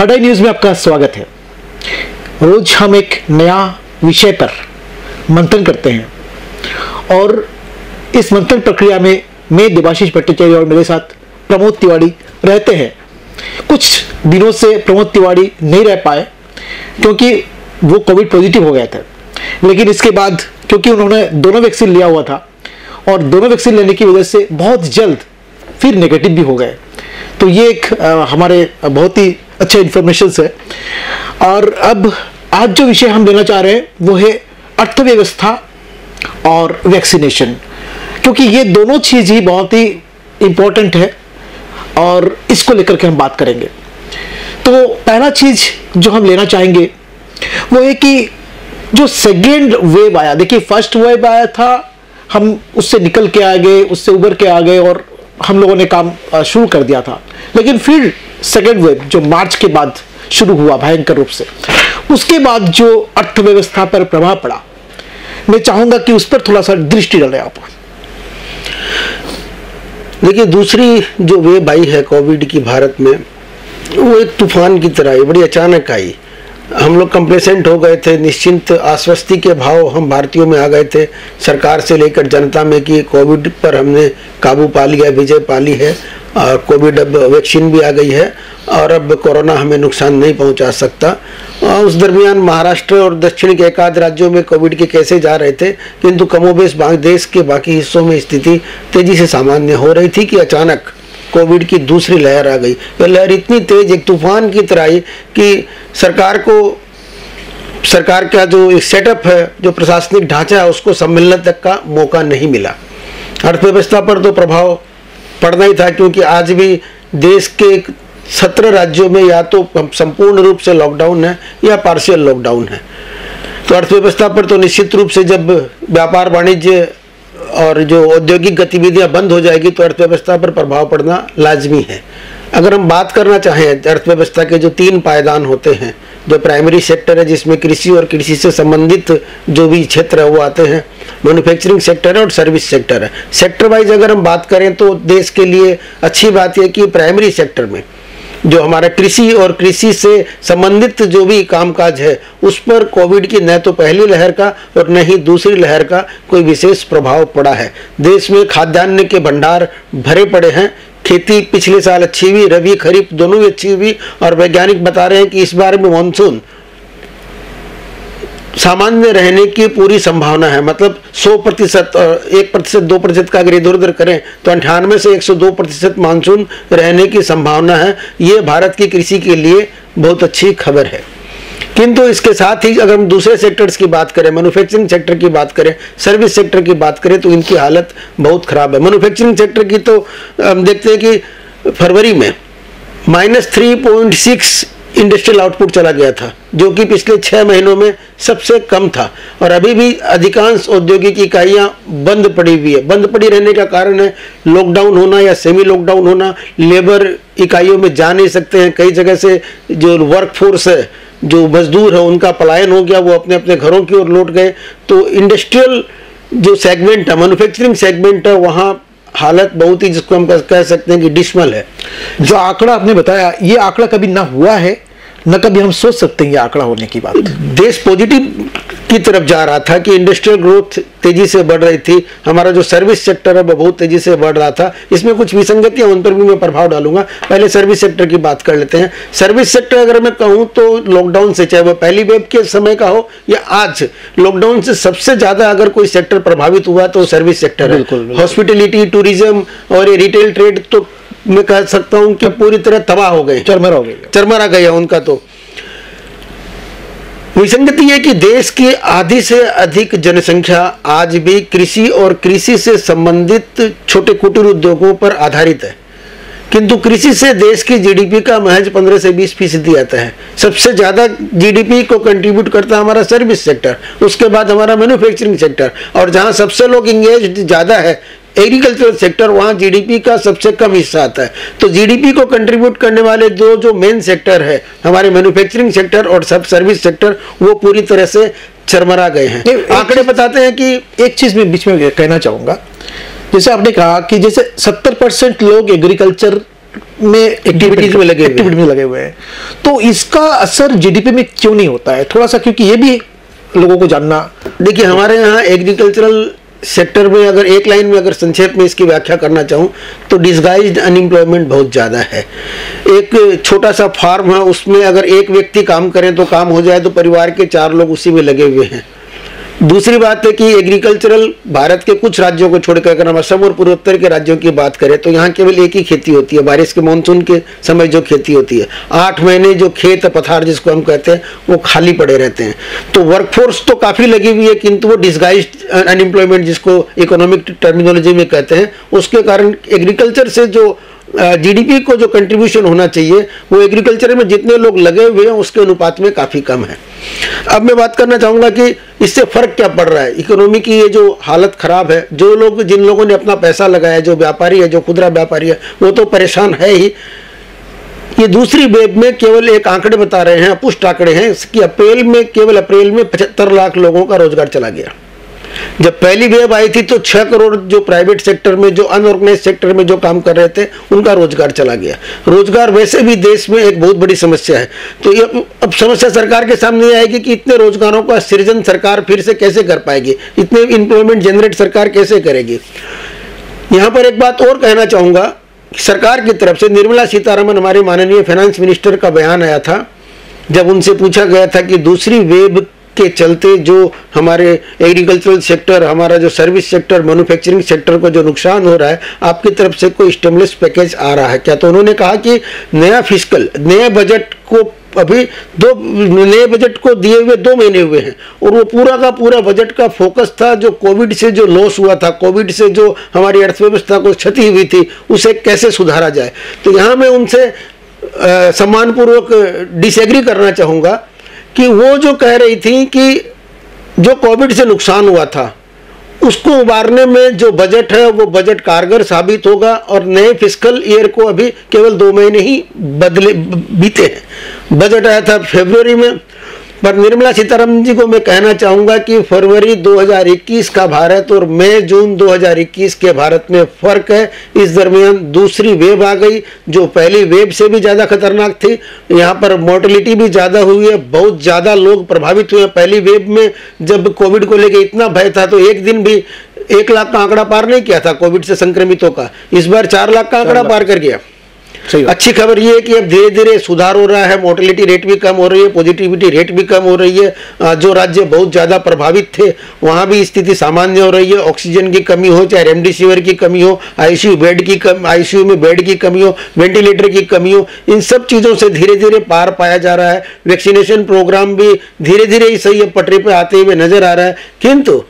Third I news में आपका स्वागत है। रोज हम एक नया विषय पर मंथन करते हैं और इस मंथन प्रक्रिया में मैं देवाशीष भट्टाचार्य और मेरे साथ प्रमोद तिवारी रहते हैं। कुछ दिनों से प्रमोद तिवारी नहीं रह पाए क्योंकि वो कोविड पॉजिटिव हो गया था, लेकिन इसके बाद क्योंकि उन्होंने दोनों वैक्सीन लिया हुआ था और दोनों वैक्सीन लेने की वजह से बहुत जल्द फिर नेगेटिव भी हो गए। तो ये एक हमारे बहुत ही अच्छा इन्फॉर्मेशन है। और अब आज जो विषय हम लेना चाह रहे हैं वो है अर्थव्यवस्था और वैक्सीनेशन, क्योंकि ये दोनों चीज़ ही बहुत ही इम्पोर्टेंट है और इसको लेकर के हम बात करेंगे। तो पहला चीज़ जो हम लेना चाहेंगे वो है कि जो सेकेंड वेव आया, देखिए फर्स्ट वेव आया था, हम उससे निकल के आ गए, उससे उबर के आ गए और हम लोगों ने काम शुरू कर दिया था। लेकिन फिर सेकेंड वेव जो मार्च के बाद शुरू हुआ भयंकर रूप से, उसके बाद जो अर्थव्यवस्था पर प्रभाव पड़ा, मैं चाहूंगा कि उस पर थोड़ा सा दृष्टि डालें आप। देखिए, दूसरी जो वेव आई है कोविड की भारत में, वो एक तूफान की तरह आई, बड़ी अचानक आई। हम लोग कंप्लेसेंट हो गए थे, निश्चिंत आश्वस्ति के भाव हम भारतीयों में आ गए थे, सरकार से लेकर जनता में, कि कोविड पर हमने काबू पा लिया, विजय पा ली है और कोविड अब वैक्सीन भी आ गई है और अब कोरोना हमें नुकसान नहीं पहुंचा सकता। और उस दरमियान महाराष्ट्र और दक्षिण के एकाध राज्यों में कोविड के कैसे जा रहे थे, किंतु कमोबेश देश के बाकी हिस्सों में स्थिति तेजी से सामान्य हो रही थी कि अचानक कोविड की दूसरी लहर आ गई। यह लहर इतनी तेज, एक तूफान की तरह आई कि सरकार का जो सेटअप है, जो प्रशासनिक ढांचा है, उसको सम्मिलने तक का मौका नहीं मिला। अर्थव्यवस्था पर तो प्रभाव पड़ना ही था, क्योंकि आज भी देश के 17 राज्यों में या तो संपूर्ण रूप से लॉकडाउन है या पार्शियल लॉकडाउन है। तो अर्थव्यवस्था पर तो निश्चित रूप से जब व्यापार वाणिज्य और जो औद्योगिक गतिविधियां बंद हो जाएगी तो अर्थव्यवस्था पर प्रभाव पड़ना लाजमी है। अगर हम बात करना चाहें अर्थव्यवस्था के जो 3 पायदान होते हैं, जो प्राइमरी सेक्टर है जिसमें कृषि और कृषि से संबंधित जो भी क्षेत्र है वो आते हैं, मैन्युफैक्चरिंग सेक्टर है और सर्विस सेक्टर है। सेक्टर वाइज अगर हम बात करें तो देश के लिए अच्छी बात यह कि प्राइमरी सेक्टर में जो हमारा कृषि और कृषि से संबंधित जो भी कामकाज है, उस पर कोविड की न तो पहली लहर का और न ही दूसरी लहर का कोई विशेष प्रभाव पड़ा है। देश में खाद्यान्न के भंडार भरे पड़े हैं, खेती पिछले साल अच्छी हुई, रबी खरीफ दोनों भी अच्छी हुई और वैज्ञानिक बता रहे हैं कि इस बार में मानसून सामान्य रहने की पूरी संभावना है। मतलब 100% और 1% 2% का अगर इधर उधर करें तो 98 से 102% मानसून रहने की संभावना है। ये भारत की कृषि के लिए बहुत अच्छी खबर है। किंतु इसके साथ ही अगर हम दूसरे सेक्टर्स की बात करें, मैन्युफैक्चरिंग सेक्टर की बात करें, सर्विस सेक्टर की बात करें, तो इनकी हालत बहुत खराब है। मैन्युफैक्चरिंग सेक्टर की तो हम देखते हैं कि फरवरी में -3.6 इंडस्ट्रियल आउटपुट चला गया था, जो कि पिछले 6 महीनों में सबसे कम था। और अभी भी अधिकांश औद्योगिक इकाइयां बंद पड़ी हुई है। बंद पड़ी रहने का कारण है लॉकडाउन होना या सेमी लॉकडाउन होना। लेबर इकाइयों में जा नहीं सकते हैं, कई जगह से जो वर्कफोर्स है, जो मजदूर है, उनका पलायन हो गया, वो अपने अपने घरों की ओर लौट गए। तो इंडस्ट्रियल जो सेगमेंट है, मैन्युफैक्चरिंग सेगमेंट है, वहाँ हालत बहुत ही, जिसको हम कह सकते हैं कि डिस्मल है। जो आंकड़ा आपने बताया, ये आंकड़ा कभी ना हुआ है, न कभी हम सोच सकते हैं ये आंकड़ा होने की बात। देश पॉजिटिव की तरफ जा रहा था कि इंडस्ट्रियल ग्रोथ तेजी से बढ़ रही थी, हमारा जो सर्विस सेक्टर है वो बहुत तेजी से बढ़ रहा था। इसमें कुछ विसंगतियां, उन पर भी मैं प्रभाव डालूंगा। पहले सर्विस सेक्टर की बात कर लेते हैं। सर्विस सेक्टर अगर मैं कहूं तो लॉकडाउन से, चाहे वो पहली वेव के समय का हो या आज, लॉकडाउन से सबसे ज्यादा अगर कोई सेक्टर प्रभावित हुआ तो सर्विस सेक्टर है। हॉस्पिटलिटी, टूरिज्म और ये रिटेल ट्रेड तो मैं कह सकता हूं कि पूरी तरह तबाह हो गए, चरमरा गया उनका। तो विसंगति है कि देश की आधी से अधिक जनसंख्या आज भी कृषि और कृषि से संबंधित छोटे कुटीर उद्योगों पर आधारित है, किंतु कृषि से देश की जीडीपी का महज 15 से 20% आता है। सबसे ज्यादा जीडीपी को कंट्रीब्यूट करता है हमारा सर्विस सेक्टर, उसके बाद हमारा मैन्युफैक्चरिंग सेक्टर, और जहां सबसे लोग इंगेज ज्यादा है एग्रीकल्चरल सेक्टर, वहां जीडीपी का सबसे कम हिस्सा आता है। तो जीडीपी को कंट्रीब्यूट करने वाले जो मेन सेक्टर है, हमारे मैन्युफैक्चरिंग सेक्टर और सब सर्विस सेक्टर, वो पूरी तरह से चरमरा गए हैं। आंकड़े बताते हैं कि एक चीज मैं बीच में कहना चाहूंगा, जैसे आपने कहा कि जैसे 70% लोग एग्रीकल्चर में एक्टिविटीज में लगे हुए हैं। तो इसका असर जीडीपी में क्यों नहीं होता है थोड़ा सा, क्योंकि ये भी लोगों को जानना। देखिए, हमारे यहाँ एग्रीकल्चरल सेक्टर में अगर एक लाइन में अगर संक्षेप में इसकी व्याख्या करना चाहूँ तो डिसगाइज्ड अनएम्प्लॉयमेंट बहुत ज़्यादा है। एक छोटा सा फार्म है, उसमें अगर एक व्यक्ति काम करें तो काम हो जाए, तो परिवार के 4 लोग उसी में लगे हुए हैं। दूसरी बात है कि एग्रीकल्चरल भारत के कुछ राज्यों को छोड़कर अगर हम असम और पूर्वोत्तर के राज्यों की बात करें तो यहाँ केवल एक ही खेती होती है, बारिश के मानसून के समय जो खेती होती है। 8 महीने जो खेत पथार जिसको हम कहते हैं वो खाली पड़े रहते हैं। तो वर्कफोर्स तो काफ़ी लगी हुई है, किंतु वो डिसगाइज्ड अनएम्प्लॉयमेंट जिसको इकोनॉमिक टर्मिनोलॉजी में कहते हैं, उसके कारण एग्रीकल्चर से जो जीडीपी को जो कंट्रीब्यूशन होना चाहिए वो एग्रीकल्चर में जितने लोग लगे हुए हैं उसके अनुपात में काफ़ी कम है। अब मैं बात करना चाहूँगा कि इससे फ़र्क क्या पड़ रहा है। इकोनॉमी की ये जो हालत ख़राब है, जो लोग जिन लोगों ने अपना पैसा लगाया, जो व्यापारी है, जो खुदरा व्यापारी है, वो तो परेशान है ही। ये दूसरी वेब में केवल एक आंकड़े बता रहे हैं, अपुष्ट आंकड़े हैं कि अप्रैल में 75 लाख लोगों का रोजगार चला गया। जब पहली वेव आई थी तो 6 करोड़ जो प्राइवेट सेक्टर में, जो अनऑर्गेनाइज सेक्टर में जो काम कर रहे थे, उनका रोजगार चला गया। रोजगार वैसे भी देश में एक बहुत बड़ी समस्या है। तो ये अब समस्या सरकार के सामने आएगी कि इतने रोजगारों का सृजन सरकार फिर से कैसे कर पाएगी, इतने एम्प्लॉयमेंट जनरेट सरकार कैसे करेगी। यहाँ पर एक बात और कहना चाहूँगा, सरकार की तरफ से निर्मला सीतारमण हमारे माननीय फाइनेंस मिनिस्टर का बयान आया था, जब उनसे पूछा गया था कि दूसरी वेब के चलते जो हमारे एग्रीकल्चरल सेक्टर, हमारा जो सर्विस सेक्टर, मैन्युफैक्चरिंग सेक्टर को जो नुकसान हो रहा है, आपकी तरफ से कोई स्टिमुलस पैकेज आ रहा है क्या। तो उन्होंने कहा कि नए बजट को अभी नए बजट को दिए हुए 2 महीने हुए हैं और वो पूरा का पूरा बजट का फोकस था जो कोविड से जो लॉस हुआ था, कोविड से जो हमारी अर्थव्यवस्था को क्षति हुई थी, उसे कैसे सुधारा जाए। तो यहाँ मैं उनसे सम्मानपूर्वक डिसएग्री करना चाहूँगा कि वो जो कह रही थी कि जो कोविड से नुकसान हुआ था उसको उबारने में जो बजट है वो बजट कारगर साबित होगा और नए फिस्कल ईयर को अभी केवल 2 महीने ही बीते हैं। बजट आया था फरवरी में, पर निर्मला सीतारमण जी को मैं कहना चाहूँगा कि फरवरी 2021 का भारत और मई जून 2021 के भारत में फ़र्क है। इस दरमियान दूसरी वेव आ गई जो पहली वेव से भी ज़्यादा खतरनाक थी। यहाँ पर मोर्टेलिटी भी ज़्यादा हुई है, बहुत ज़्यादा लोग प्रभावित हुए हैं। पहली वेव में जब कोविड को लेकर इतना भय था तो एक दिन भी 1 लाख का आंकड़ा पार नहीं किया था कोविड से संक्रमितों का। इस बार 4 लाख का आंकड़ा पार कर गया। अच्छी खबर यह है कि अब धीरे धीरे सुधार हो रहा है, मोर्टेलिटी रेट भी कम हो रही है, पॉजिटिविटी रेट भी कम हो रही है। जो राज्य बहुत ज़्यादा प्रभावित थे वहाँ भी स्थिति सामान्य हो रही है। ऑक्सीजन की कमी हो, चाहे रेमडेसिविर की कमी हो, आईसीयू में बेड की कमी हो, वेंटिलेटर की कमी हो, इन सब चीज़ों से धीरे धीरे पार पाया जा रहा है। वैक्सीनेशन प्रोग्राम भी धीरे धीरे ही सही पटरी पर आते हुए नजर आ रहा है। किंतु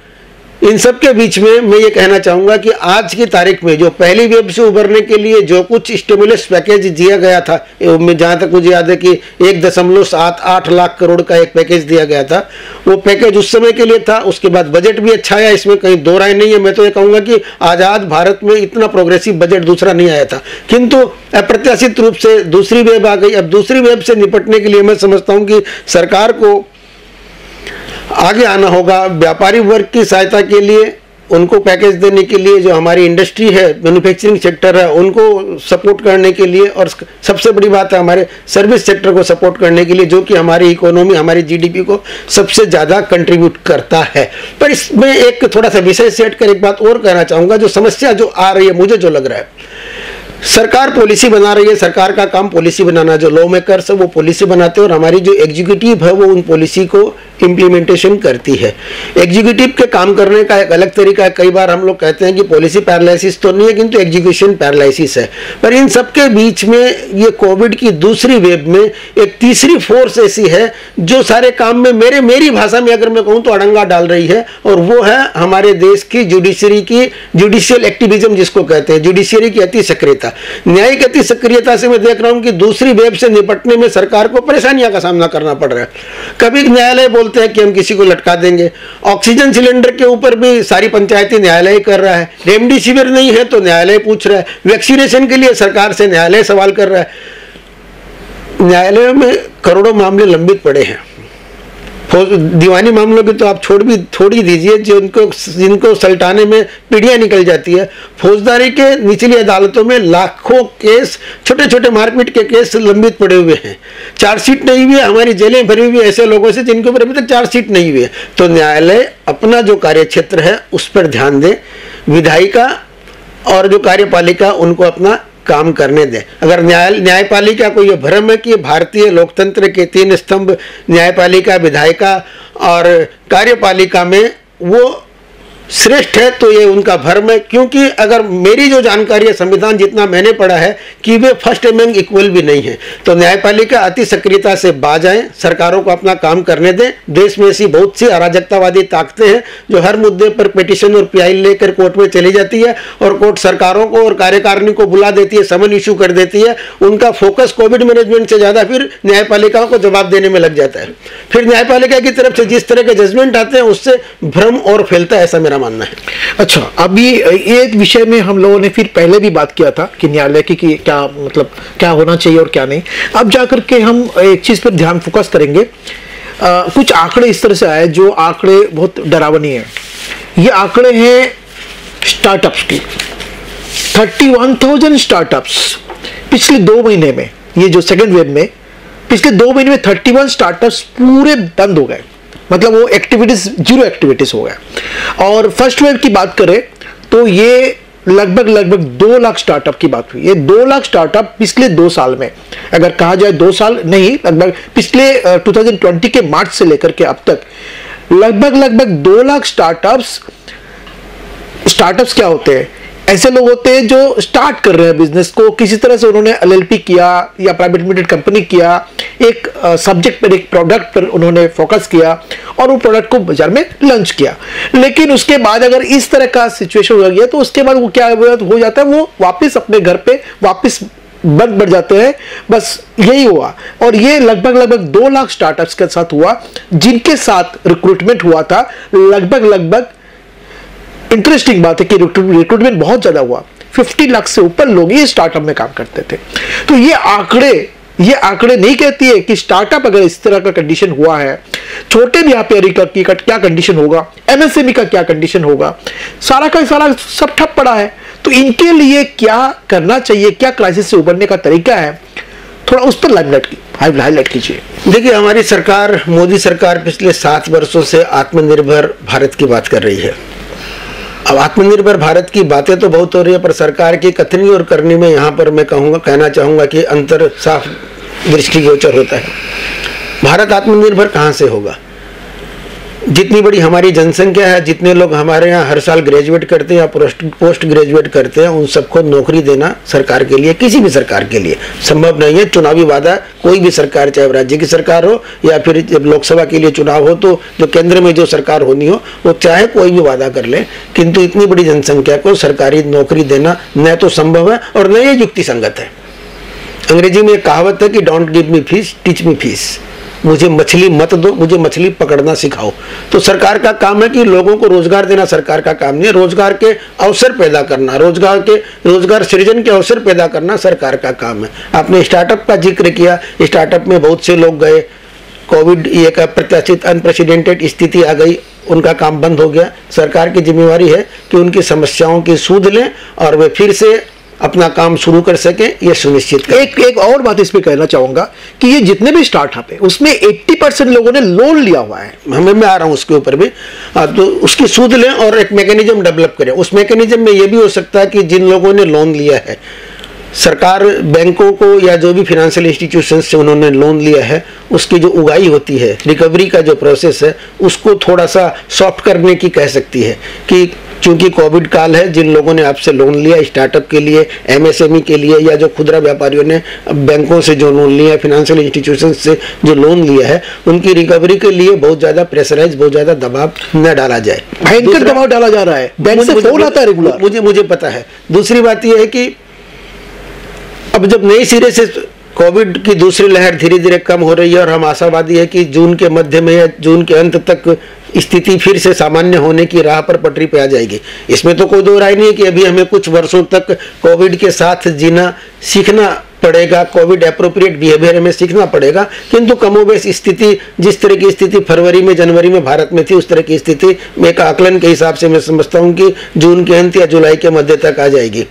इन सब के बीच में मैं ये कहना चाहूँगा कि आज की तारीख में जो पहली वेब से उभरने के लिए जो कुछ स्टिमुलस पैकेज दिया गया था, जहाँ तक मुझे याद है कि 1.78 लाख करोड़ का एक पैकेज दिया गया था, वो पैकेज उस समय के लिए था। उसके बाद बजट भी अच्छा आया, इसमें कहीं दो राय नहीं है। मैं तो ये कहूँगा कि आज़ाद भारत में इतना प्रोग्रेसिव बजट दूसरा नहीं आया था। किंतु अप्रत्याशित रूप से दूसरी वेब आ गई। अब दूसरी वेब से निपटने के लिए मैं समझता हूँ कि सरकार को आगे आना होगा। व्यापारी वर्ग की सहायता के लिए, उनको पैकेज देने के लिए, जो हमारी इंडस्ट्री है, मैन्युफैक्चरिंग सेक्टर है, उनको सपोर्ट करने के लिए, और सबसे बड़ी बात है हमारे सर्विस सेक्टर को सपोर्ट करने के लिए, जो कि हमारी इकोनॉमी, हमारी जीडीपी को सबसे ज़्यादा कंट्रीब्यूट करता है। पर इसमें एक थोड़ा सा विषय सेट कर एक बात और कहना चाहूँगा। जो समस्या जो आ रही है, मुझे जो लग रहा है, सरकार पॉलिसी बना रही है, सरकार का काम पॉलिसी बनाना। जो लॉ मेकर्स है वो पॉलिसी बनाते हैं और हमारी जो एग्जीक्यूटिव है वो उन पॉलिसी को इम्प्लीमेंटेशन करती है। एग्जीक्यूटिव के काम करने का एक अलग तरीका है। कई बार हम लोग कहते हैं कि पॉलिसी पैरालिसिस तो नहीं है, किंतु एग्जीक्यूशन पैरालिसिस है। पर इन सबके बीच में ये कोविड की दूसरी वेव में एक तीसरी फोर्स ऐसी है जो सारे काम में मेरी भाषा में अगर मैं कहूँ तो अड़ंगा डाल रही है, और वो है हमारे देश की जुडिशरी की, जुडिशियल एक्टिविज्म जिसको कहते हैं, जुडिशरी की अति सक्रियता, न्यायिक अति सक्रियता से मैं देख रहा हूं कि दूसरी वेब से निपटने में सरकार को परेशानियों का सामना करना पड़ रहा है। कभी न्यायालय बोलते हैं कि हम किसी को लटका देंगे। ऑक्सीजन सिलेंडर के ऊपर भी सारी पंचायती न्यायालय कर रहा है। रेमडेसिविर नहीं है तो न्यायालय पूछ रहा है। वैक्सीनेशन के लिए सरकार से न्यायालय सवाल कर रहा है। न्यायालय में करोड़ों मामले लंबित पड़े हैं। दीवानी मामलों की तो आप छोड़ ही दीजिए, जिनको सल्टाने में पीढ़ियां निकल जाती है। फौजदारी के निचली अदालतों में लाखों केस, छोटे छोटे मारपीट के केस लंबित पड़े हुए हैं, चार्जशीट नहीं हुई है। हमारी जेलें भरी हुई ऐसे लोगों से जिनके ऊपर अभी तक चार्जशीट नहीं हुई है। तो न्यायालय अपना जो कार्य क्षेत्र है उस पर ध्यान दे, विधायिका और जो कार्यपालिका उनको अपना काम करने दें। अगर न्यायपालिका को यह भ्रम है कि भारतीय लोकतंत्र के 3 स्तंभ न्यायपालिका, विधायिका और कार्यपालिका में वो श्रेष्ठ है, तो ये उनका भ्रम है। क्योंकि अगर मेरी जो जानकारी है, संविधान जितना मैंने पढ़ा है, कि वे फर्स्ट एमंग इक्वल भी नहीं है। तो न्यायपालिका अति सक्रियता से बाज आए, सरकारों को अपना काम करने दें। देश में ऐसी बहुत सी अराजकतावादी ताकतें हैं जो हर मुद्दे पर पिटीशन और पीआई लेकर कोर्ट में चली जाती है और कोर्ट सरकारों को और कार्यकारिणी को बुला देती है, समन इशू कर देती है। उनका फोकस कोविड मैनेजमेंट से ज़्यादा फिर न्यायपालिकाओं को जवाब देने में लग जाता है। फिर न्यायपालिका की तरफ से जिस तरह के जजमेंट आते हैं उससे भ्रम और फैलता है, ऐसा मेरा मानना है। अच्छा, अभी ये विषय में हम लोगों ने फिर पहले भी बात किया था कि न्यायालय की क्या मतलब क्या होना चाहिए और क्या नहीं। अब जाकर के हम एक चीज पर ध्यान फोकस करेंगे। कुछ आंकड़े इस तरह से आए जो आंकड़े बहुत डरावनी है। ये आंकड़े हैं स्टार्टअप्स की। 31,000 स्टार्टअप्स पिछले 2 महीने में, ये जो सेकेंड वेव में पिछले 2 महीने में 31 स्टार्टअप्स पूरे बंद हो गए। मतलब वो एक्टिविटीज, जीरो एक्टिविटीज हो गया। और फर्स्ट वेव की बात करें तो ये लगभग 2 लाख स्टार्टअप की बात हुई। ये 2 लाख स्टार्टअप पिछले 2 साल में, अगर कहा जाए 2 साल नहीं, लगभग पिछले 2020 के मार्च से लेकर के अब तक लगभग 2 लाख स्टार्टअप्स क्या होते हैं? ऐसे लोग होते हैं जो स्टार्ट कर रहे हैं बिजनेस को, किसी तरह से उन्होंने LLP किया या प्राइवेट लिमिटेड कंपनी किया, एक सब्जेक्ट पर, एक प्रोडक्ट पर उन्होंने फोकस किया और वो प्रोडक्ट को बाजार में लॉन्च किया। लेकिन उसके बाद अगर इस तरह का सिचुएशन हो गया तो उसके बाद वो क्या हो जाता है, वो वापस अपने घर पे वापस बंद बढ़ जाते हैं। बस यही हुआ। और ये लगभग 2 लाख स्टार्टअप्स के साथ हुआ, जिनके साथ रिक्रूटमेंट हुआ था। लगभग इंटरेस्टिंग बात है कि रिक्रूटमेंट बहुत ज्यादा हुआ। 50 लाख से ऊपर लोग ये स्टार्टअप में काम करते थे। तो ये आंकड़े नहीं कहती है कि स्टार्टअप अगर इस तरह का कंडीशन हुआ है, छोटे व्यापारी का क्या कंडीशन होगा, MSME का क्या कंडीशन होगा, सारा का सारा सब ठप पड़ा है। तो इनके लिए क्या करना चाहिए, क्या क्राइसिस से उबरने का तरीका है, थोड़ा उस पर हाईलाइट कीजिए। देखिए, हमारी सरकार, मोदी सरकार पिछले 7 वर्षों से आत्मनिर्भर भारत की बात कर रही है। अब आत्मनिर्भर भारत की बातें तो बहुत हो रही है, पर सरकार की कथनी और करनी में यहाँ पर मैं कहना चाहूँगा कि अंतर साफ दृष्टिगोचर होता है। भारत आत्मनिर्भर कहाँ से होगा? जितनी बड़ी हमारी जनसंख्या है, जितने लोग हमारे यहाँ हर साल ग्रेजुएट करते हैं या पोस्ट ग्रेजुएट करते हैं, उन सबको नौकरी देना सरकार के लिए, किसी भी सरकार के लिए संभव नहीं है। चुनावी वादा कोई भी सरकार, चाहे राज्य की सरकार हो या फिर जब लोकसभा के लिए चुनाव हो तो जो केंद्र में जो सरकार होनी हो, वो चाहे कोई भी वादा कर ले, किंतु इतनी बड़ी जनसंख्या को सरकारी नौकरी देना न तो संभव है और न ये युक्ति संगत है। अंग्रेजी में एक कहावत है कि don't give me fees, teach me fees. मुझे मछली मत दो, मुझे मछली पकड़ना सिखाओ। तो सरकार का काम है कि लोगों को रोजगार देना सरकार का काम नहीं है। रोजगार के अवसर पैदा करना, रोजगार सृजन के अवसर पैदा करना सरकार का काम है। आपने स्टार्टअप का जिक्र किया, स्टार्टअप में बहुत से लोग गए, कोविड एक अप्रत्याशित अनप्रेसिडेंटेड स्थिति आ गई, उनका काम बंद हो गया। सरकार की जिम्मेवारी है कि उनकी समस्याओं की सूध लें और वे फिर से अपना काम शुरू कर सके, ये सुनिश्चित करें। एक और बात इसमें कहना चाहूंगा कि ये जितने भी स्टार्टअप है उसमें 80% लोगों ने लोन लिया हुआ है। मैं आ रहा हूँ उसके ऊपर भी। तो उसकी सूद लें और एक मैकेनिज्म डेवलप करें। उस मैकेनिज्म में ये भी हो सकता है कि जिन लोगों ने लोन लिया है, सरकार बैंकों को या जो भी फाइनेंशियल इंस्टीट्यूशन से उन्होंने लोन लिया है, उसकी जो उगाई होती है, रिकवरी का जो प्रोसेस है, उसको थोड़ा सा सॉफ्ट करने की कह सकती है कि चूंकि कोविड काल है, जिन लोगों ने आपसे लोन लिया स्टार्टअप के लिए, MSME के लिए, या जो खुदरा व्यापारियों ने बैंकों से जो लोन लिया है, फाइनेंशियल इंस्टीट्यूशन से जो लोन लिया है, उनकी रिकवरी के लिए बहुत ज़्यादा प्रेशराइज, बहुत ज़्यादा दबाव न डाला जाए। भयंकर दबाव डाला जा रहा है, बैंक से फोन आता है रेगुलर। मुझे पता है। दूसरी बात यह है कि अब जब नई सिरे से कोविड की दूसरी लहर धीरे धीरे कम हो रही है और हम आशावादी है कि जून के मध्य में या जून के अंत तक स्थिति फिर से सामान्य होने की राह पर पटरी पे आ जाएगी। इसमें तो कोई दो राय नहीं है कि अभी हमें कुछ वर्षों तक कोविड के साथ जीना सीखना पड़ेगा, कोविड एप्रोप्रिएट बिहेवियर हमें सीखना पड़ेगा। किंतु कमोबेश स्थिति, जिस तरह की स्थिति फरवरी में जनवरी में भारत में थी, उस तरह की स्थिति में एक आकलन के हिसाब से मैं समझता हूँ कि जून के अंत या जुलाई के मध्य तक आ जाएगी।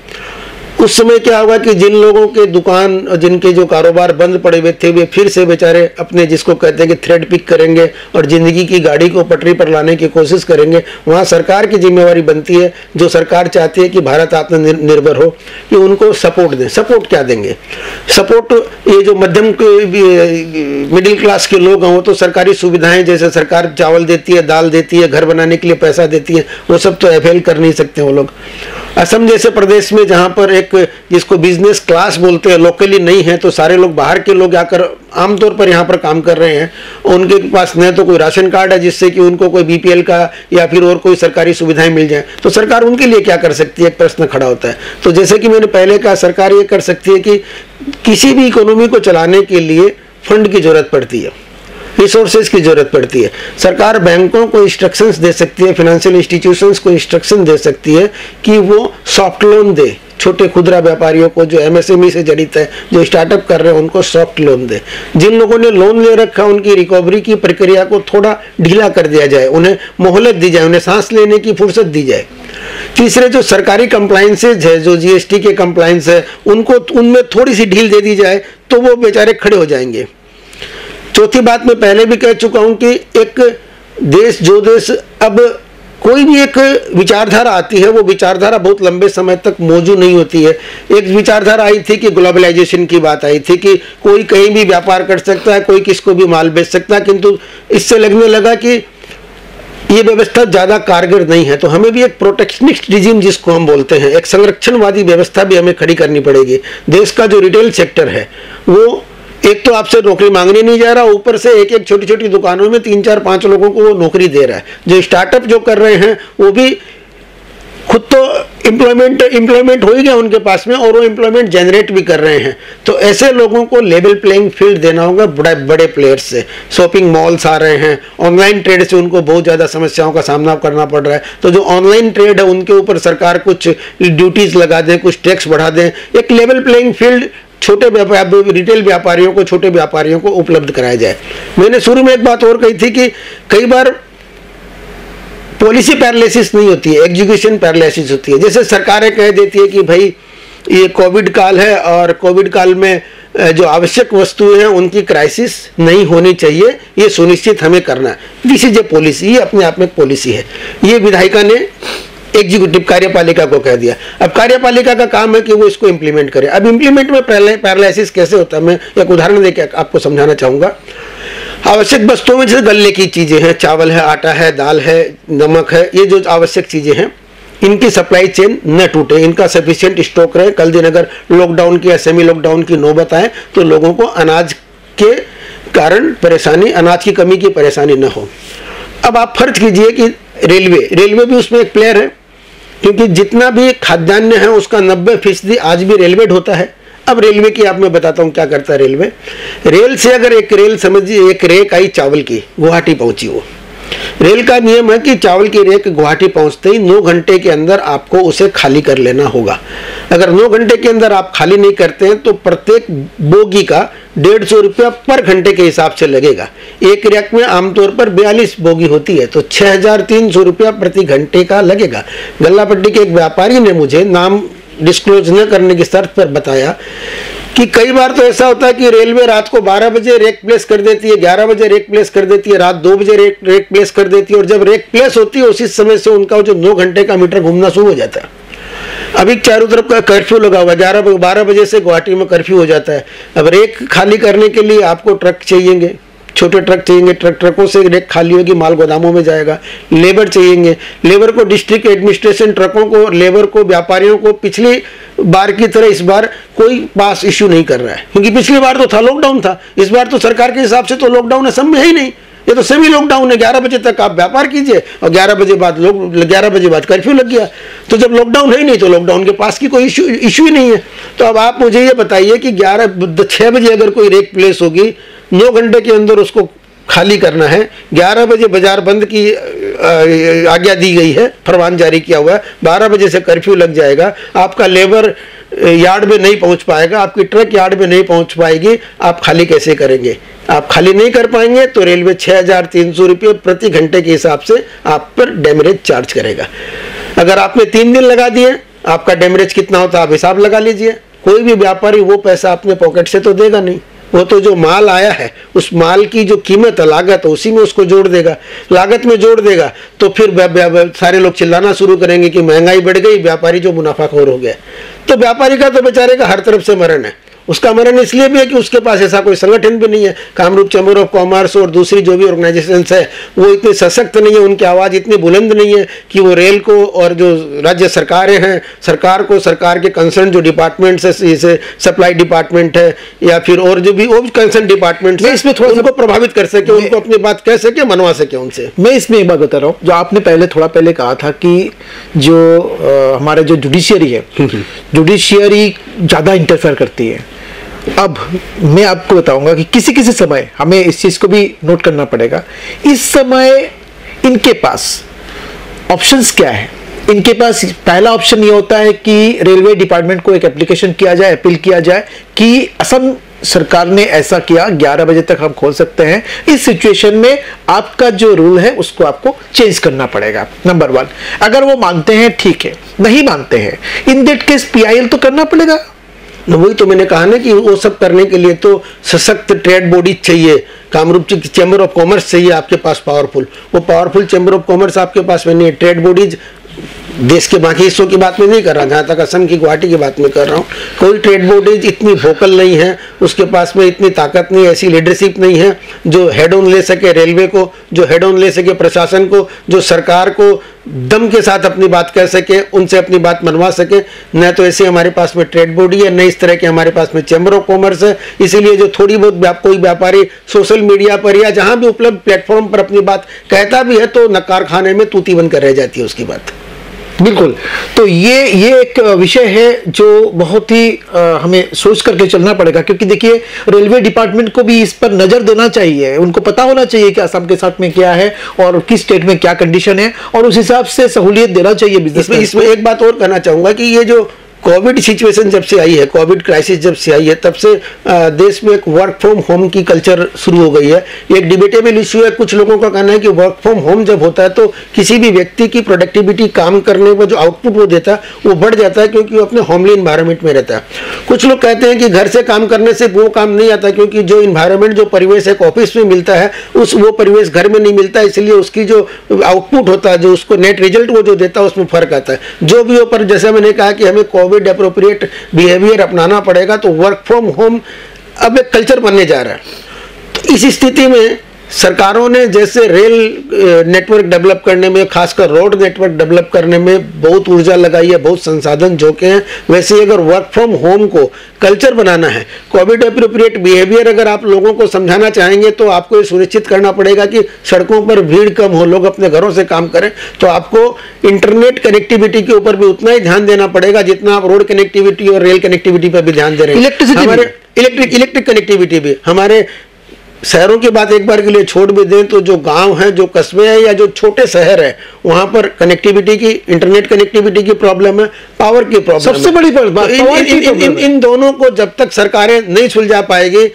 उस समय क्या होगा कि जिन लोगों के दुकान, जिनके जो कारोबार बंद पड़े हुए थे, वे फिर से बेचारे अपने, जिसको कहते हैं कि थ्रेड पिक करेंगे और जिंदगी की गाड़ी को पटरी पर लाने की कोशिश करेंगे। वहाँ सरकार की जिम्मेवारी बनती है, जो सरकार चाहती है कि भारत आत्मनिर्भर हो, कि उनको सपोर्ट दें। सपोर्ट क्या देंगे? सपोर्ट, ये जो मध्यम मिडिल क्लास के लोग हैं वो तो सरकारी सुविधाएं, जैसे सरकार चावल देती है, दाल देती है, घर बनाने के लिए पैसा देती है, वो सब तो अवेल कर नहीं सकते वो लोग। असम जैसे प्रदेश में जहाँ पर एक, जिसको बिजनेस क्लास बोलते हैं, लोकली नहीं है, तो सारे लोग बाहर के लोग आकर आमतौर पर यहाँ पर काम कर रहे हैं। उनके पास न तो कोई राशन कार्ड है जिससे कि उनको कोई बीपीएल का या फिर और कोई सरकारी सुविधाएं मिल जाए, तो सरकार उनके लिए क्या कर सकती है, एक प्रश्न खड़ा होता है। तो जैसे कि मैंने पहले कहा, सरकार ये कर सकती है कि किसी भी इकोनॉमी को चलाने के लिए फंड की जरूरत पड़ती है, रिसोर्सेज की जरूरत पड़ती है। सरकार बैंकों को इंस्ट्रक्शंस दे सकती है, फाइनेंशियल इंस्टीट्यूशंस को इंस्ट्रक्शन दे सकती है कि वो सॉफ्ट लोन दे, छोटे खुदरा व्यापारियों को, जो एमएसएमई से जड़ित है, जो स्टार्टअप कर रहे हैं, उनको सॉफ्ट लोन दे। जिन लोगों ने लोन ले रखा, उनकी रिकवरी की प्रक्रिया को थोड़ा ढीला कर दिया जाए, उन्हें मोहलत दी जाए, उन्हें सांस लेने की फुर्सत दी जाए। तीसरे, जो सरकारी कंप्लायंसेज है, जो जीएसटी के कंप्लायंस है, उनको, उनमें थोड़ी सी ढील दे दी जाए तो वो बेचारे खड़े हो जाएंगे। चौथी बात, मैं पहले भी कह चुका हूं कि एक देश, जो देश, अब कोई भी एक विचारधारा आती है, वो विचारधारा बहुत लंबे समय तक मौजूद नहीं होती है। एक विचारधारा आई थी कि ग्लोबलाइजेशन की बात आई थी कि कोई कहीं भी व्यापार कर सकता है, कोई किसको भी माल बेच सकता है, किंतु इससे लगने लगा कि ये व्यवस्था ज़्यादा कारगर नहीं है। तो हमें भी एक प्रोटेक्शनिस्ट रिजिम, जिसको हम बोलते हैं, एक संरक्षणवादी व्यवस्था भी हमें खड़ी करनी पड़ेगी। देश का जो रिटेल सेक्टर है, वो एक तो आपसे नौकरी मांगने नहीं जा रहा, ऊपर से एक एक छोटी छोटी दुकानों में 3 4 5 लोगों को वो नौकरी दे रहा है। जो स्टार्टअप जो कर रहे हैं, वो भी खुद तो एम्प्लॉयमेंट हो ही गया उनके पास में, और वो एम्प्लॉयमेंट जनरेट भी कर रहे हैं। तो ऐसे लोगों को लेवल प्लेइंग फील्ड देना होगा बड़े बड़े प्लेयर्स से। शॉपिंग मॉल्स आ रहे हैं, ऑनलाइन ट्रेड से उनको बहुत ज़्यादा समस्याओं का सामना करना पड़ रहा है। तो जो ऑनलाइन ट्रेड है, उनके ऊपर सरकार कुछ ड्यूटीज़ लगा दें, कुछ टैक्स बढ़ा दें, एक लेवल प्लेइंग फील्ड छोटे रिटेल व्यापारियों को, छोटे व्यापारियों को उपलब्ध कराया जाए। मैंने शुरू में एक बात और कही थी कि कई बार पॉलिसी पैरालिसिस नहीं होती है, एग्जीक्यूशन पैरालिसिस होती है। जैसे सरकारें कह देती है कि भाई ये कोविड काल है और कोविड काल में जो आवश्यक वस्तुएं हैं उनकी क्राइसिस नहीं होनी चाहिए, ये सुनिश्चित हमें करना है। दिस इज ए पॉलिसी, ये अपने आप में एक पॉलिसी है। ये विधायिका ने एग्जीक्यूटिव कार्यपालिका को कह दिया। अब कार्यपालिका का काम है कि वो इसको इंप्लीमेंट करे। अब इंप्लीमेंट में पैरालिसिस कैसे होता है, मैं एक उदाहरण देकर आपको समझाना चाहूँगा। आवश्यक वस्तुओं में जैसे गले की चीज़ें हैं, चावल है, आटा है, दाल है, नमक है, ये जो आवश्यक चीज़ें हैं, इनकी सप्लाई चेन न टूटे, इनका सफिशिएंट स्टॉक रहे। कल दिन अगर लॉकडाउन की या सेमी लॉकडाउन की नौबत आए तो लोगों को अनाज के कारण परेशानी, अनाज की कमी की परेशानी न हो। अब आप फर्ज कीजिए कि रेलवे भी उसमें एक प्लेयर है, क्योंकि जितना भी खाद्यान्न है उसका 90% आज भी रेलवे ढोता है। अब रेलवे की आप मैं बताता हूँ क्या करता है रेलवे। रेल से अगर एक रेल समझिए, एक रेक आई चावल की, गुवाहाटी पहुंची, वो रेल का नियम है कि चावल की रेक गुवाहाटी पहुंचते ही 9 घंटे के अंदर आपको उसे खाली कर लेना होगा। अगर 9 घंटे के अंदर आप खाली नहीं करते हैं तो प्रत्येक बोगी का 150 रुपया पर घंटे के हिसाब से लगेगा। एक रेक में आमतौर पर 42 बोगी होती है, तो 6300 रुपया प्रति घंटे का लगेगा। गल्लापट्टी के एक व्यापारी ने मुझे, नाम डिस्क्लोज न करने की शर्त पर, बताया कि कई बार तो ऐसा होता है कि रेलवे रात को 12 बजे रेक प्लेस कर देती है, 11 बजे रेक प्लेस कर देती है, रात 2 बजे रेक प्लेस कर देती है, और जब रेक प्लेस होती है उसी समय से उनका जो 9 घंटे का मीटर घूमना शुरू हो जाता है। अभी चारों तरफ का कर्फ्यू लगा हुआ है, 12 बजे से गुवाहाटी में कर्फ्यू हो जाता है। अब रेक खाली करने के लिए आपको ट्रक चाहिएंगे, छोटे ट्रक चाहिएंगे, ट्रकों से रेक खाली होगी, माल गोदामों में जाएगा। लेबर चाहिएंगे, लेबर को डिस्ट्रिक्ट एडमिनिस्ट्रेशन ट्रकों को, लेबर को, व्यापारियों को पिछली बार की तरह इस बार कोई पास इश्यू नहीं कर रहा है, क्योंकि पिछली बार तो था, लॉकडाउन था। इस बार तो सरकार के हिसाब से तो लॉकडाउन असम में है ही नहीं, ये तो सेमी लॉकडाउन है। 11 बजे तक आप व्यापार कीजिए और 11 बजे बाद कर्फ्यू लग गया। तो जब लॉकडाउन है ही नहीं तो लॉकडाउन के पास की कोई इशू ही नहीं है। तो अब आप मुझे ये बताइए कि 6 बजे अगर कोई रेक प्लेस होगी, 9 घंटे के अंदर उसको खाली करना है। 11 बजे बाजार बंद की आज्ञा दी गई है, फरमान जारी किया हुआ है, 12 बजे से कर्फ्यू लग जाएगा। आपका लेबर यार्ड में नहीं पहुंच पाएगा, आपकी ट्रक यार्ड में नहीं पहुंच पाएगी, आप खाली कैसे करेंगे? आप खाली नहीं कर पाएंगे तो रेलवे 6,300 रुपये प्रति घंटे के हिसाब से आप पर डेमरेज चार्ज करेगा। अगर आपने 3 दिन लगा दिए, आपका डेमरेज कितना होता आप हिसाब लगा लीजिए। कोई भी व्यापारी वो पैसा अपने पॉकेट से तो देगा नहीं, वो तो जो माल आया है उस माल की जो कीमत है, लागत है, उसी में उसको जोड़ देगा। लागत में जोड़ देगा तो फिर सारे लोग चिल्लाना शुरू करेंगे कि महंगाई बढ़ गई, व्यापारी जो मुनाफाखोर हो गया। तो व्यापारी का तो बेचारे का हर तरफ से मरण है। उसका मरण इसलिए भी है कि उसके पास ऐसा कोई संगठन भी नहीं है। कामरूप चैम्बर ऑफ कॉमर्स और दूसरी जो भी ऑर्गेनाइजेशंस है वो इतने सशक्त नहीं है, उनकी आवाज़ इतनी बुलंद नहीं है कि वो रेल को और जो राज्य सरकारें हैं, सरकार को, सरकार के कंसर्न जो डिपार्टमेंट्स है, जैसे सप्लाई डिपार्टमेंट है या फिर और जो भी कंसर्न डिपार्टमेंट है, इसमें थोड़ा उनको प्रभावित कर सके, उनको अपनी बात कह सके, मनवा सके उनसे। मैं इसमें एक बात बता रहा हूँ, जो आपने थोड़ा पहले कहा था कि जो हमारे जो जुडिशियरी है, जुडिशियरी ज़्यादा इंटरफेयर करती है। अब मैं आपको बताऊंगा कि किसी किसी समय हमें इस चीज को भी नोट करना पड़ेगा। इस समय इनके पास ऑप्शंस क्या है? इनके पास पहला ऑप्शन ये होता है कि रेलवे डिपार्टमेंट को एक एप्लीकेशन किया जाए, अपील किया जाए कि असम सरकार ने ऐसा किया, 11 बजे तक हम खोल सकते हैं, इस सिचुएशन में आपका जो रूल है उसको आपको चेंज करना पड़ेगा। नंबर 1। अगर वो मानते हैं ठीक है, नहीं मानते हैं, इन दैट केस PIL तो करना पड़ेगा। वही तो मैंने कहा ना कि वो सब करने के लिए तो सशक्त ट्रेड बॉडी चाहिए। कामरूप चैम्बर ऑफ कॉमर्स चाहिए आपके पास पावरफुल, वो पावरफुल चैम्बर ऑफ कॉमर्स आपके पास में नहीं है। ट्रेड बॉडीज देश के बाकी हिस्सों की बात में नहीं कर रहा, जहाँ तक असम की, गुवाहाटी की बात में कर रहा हूँ, कोई ट्रेड बॉडीज इतनी वोकल नहीं है, उसके पास में इतनी ताकत नहीं है, ऐसी लीडरशिप नहीं है जो हेड ऑन ले सके रेलवे को, जो हेड ऑन ले सके प्रशासन को, जो सरकार को दम के साथ अपनी बात कह सके, उनसे अपनी बात मनवा सके। न तो ऐसे हमारे पास में ट्रेड बॉडी है, न इस तरह के हमारे पास में चैम्बर ऑफ कॉमर्स है। इसीलिए जो थोड़ी बहुत कोई व्यापारी सोशल मीडिया पर या जहाँ भी उपलब्ध प्लेटफॉर्म पर अपनी बात कहता भी है तो नकार खाने में तूती बनकर रह जाती है उसकी बात। बिल्कुल। तो ये एक विषय है जो बहुत ही हमें सोच करके चलना पड़ेगा, क्योंकि देखिए रेलवे डिपार्टमेंट को भी इस पर नजर देना चाहिए। उनको पता होना चाहिए कि असम के साथ में क्या है और किस स्टेट में क्या कंडीशन है, और उस हिसाब से सहूलियत देना चाहिए बिजनेस। इसमें एक बात और कहना चाहूंगा कि ये जो कोविड सिचुएशन जब से आई है, कोविड क्राइसिस जब से आई है, तब से देश में एक वर्क फ्रॉम होम की कल्चर शुरू हो गई है। एक डिबेटेबल इश्यू है। कुछ लोगों का कहना है कि वर्क फ्रॉम होम जब होता है तो किसी भी व्यक्ति की प्रोडक्टिविटी, काम करने में जो आउटपुट वो देता है वो बढ़ जाता है, क्योंकि वो अपने होमली इन्वायरमेंट में रहता है। कुछ लोग कहते हैं कि घर से काम करने से वो काम नहीं आता, क्योंकि जो इन्वायरमेंट, जो परिवेश एक ऑफिस में मिलता है वो परिवेश घर में नहीं मिलता, इसलिए उसकी जो आउटपुट होता है, जो उसको नेट रिजल्ट वो जो देता है उसमें फर्क आता है। जो भी हो, पर जैसे मैंने कहा कि हमें कोविड एप्रोप्रिएट बिहेवियर अपनाना पड़ेगा, तो वर्क फ्रॉम होम अब एक कल्चर बनने जा रहा है। तो इस स्थिति में सरकारों ने जैसे रेल नेटवर्क डेवलप करने में, खासकर रोड नेटवर्क डेवलप करने में बहुत ऊर्जा लगाई है, बहुत संसाधन झोंके हैं, वैसे ही अगर वर्क फ्रॉम होम को कल्चर बनाना है, कोविड एप्रोप्रिएट बिहेवियर अगर आप लोगों को समझाना चाहेंगे, तो आपको ये सुनिश्चित करना पड़ेगा कि सड़कों पर भीड़ कम हो, लोग अपने घरों से काम करें। तो आपको इंटरनेट कनेक्टिविटी के ऊपर भी उतना ही ध्यान देना पड़ेगा जितना आप रोड कनेक्टिविटी और रेल कनेक्टिविटी पर भी ध्यान दे रहे हैं। इलेक्ट्रिक कनेक्टिविटी भी हमारे शहरों की बात एक बार के लिए छोड़ भी दें तो जो गांव है, जो कस्बे हैं या जो छोटे शहर है, वहां पर कनेक्टिविटी की, इंटरनेट कनेक्टिविटी की प्रॉब्लम है, पावर की प्रॉब्लम, सबसे बड़ी बात। इन दोनों को जब तक सरकारें नहीं सुलझा पाएगी,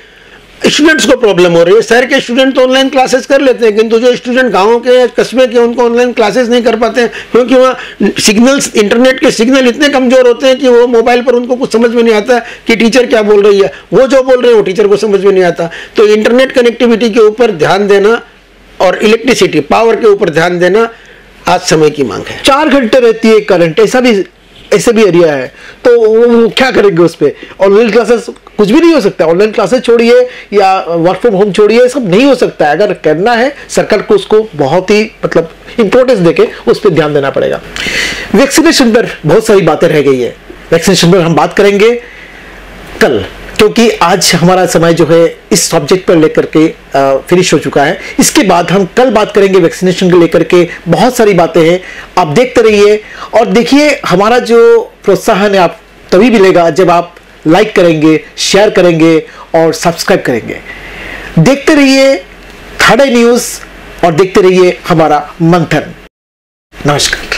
स्टूडेंट्स को प्रॉब्लम हो रही है। शहर के स्टूडेंट तो ऑनलाइन क्लासेस कर लेते हैं, किंतु जो स्टूडेंट गांवों के, कस्बे के, उनको ऑनलाइन क्लासेस नहीं कर पाते हैं, क्योंकि वहाँ सिग्नल्स, इंटरनेट के सिग्नल इतने कमजोर होते हैं कि वो मोबाइल पर उनको कुछ समझ में नहीं आता कि टीचर क्या बोल रही है, वो जो बोल रहे हैं वो टीचर को समझ में नहीं आता। तो इंटरनेट कनेक्टिविटी के ऊपर ध्यान देना और इलेक्ट्रिसिटी, पावर के ऊपर ध्यान देना आज समय की मांग है। 4 घंटे रहती है करंट, ऐसे भी एरिया है, तो वो क्या करेंगे उस पर? ऑनलाइन क्लासेस कुछ भी नहीं हो सकता। ऑनलाइन क्लासेस छोड़िए या वर्क फ्रॉम होम छोड़िए, सब नहीं हो सकता है। अगर करना है सरकार को उसको बहुत ही इंपॉर्टेंस देके उस पर ध्यान देना पड़ेगा। वैक्सीनेशन पर बहुत सारी बातें रह गई है, वैक्सीनेशन पर हम बात करेंगे कल, क्योंकि आज हमारा समय जो है इस सब्जेक्ट पर लेकर के फिनिश हो चुका है। इसके बाद हम कल बात करेंगे वैक्सीनेशन को लेकर के, बहुत सारी बातें हैं। आप देखते रहिए और देखिए, हमारा जो प्रोत्साहन है आप तभी मिलेगा जब आप लाइक करेंगे, शेयर करेंगे और सब्सक्राइब करेंगे। देखते रहिए थर्ड आई न्यूज़ और देखते रहिए हमारा मंथन। नमस्कार।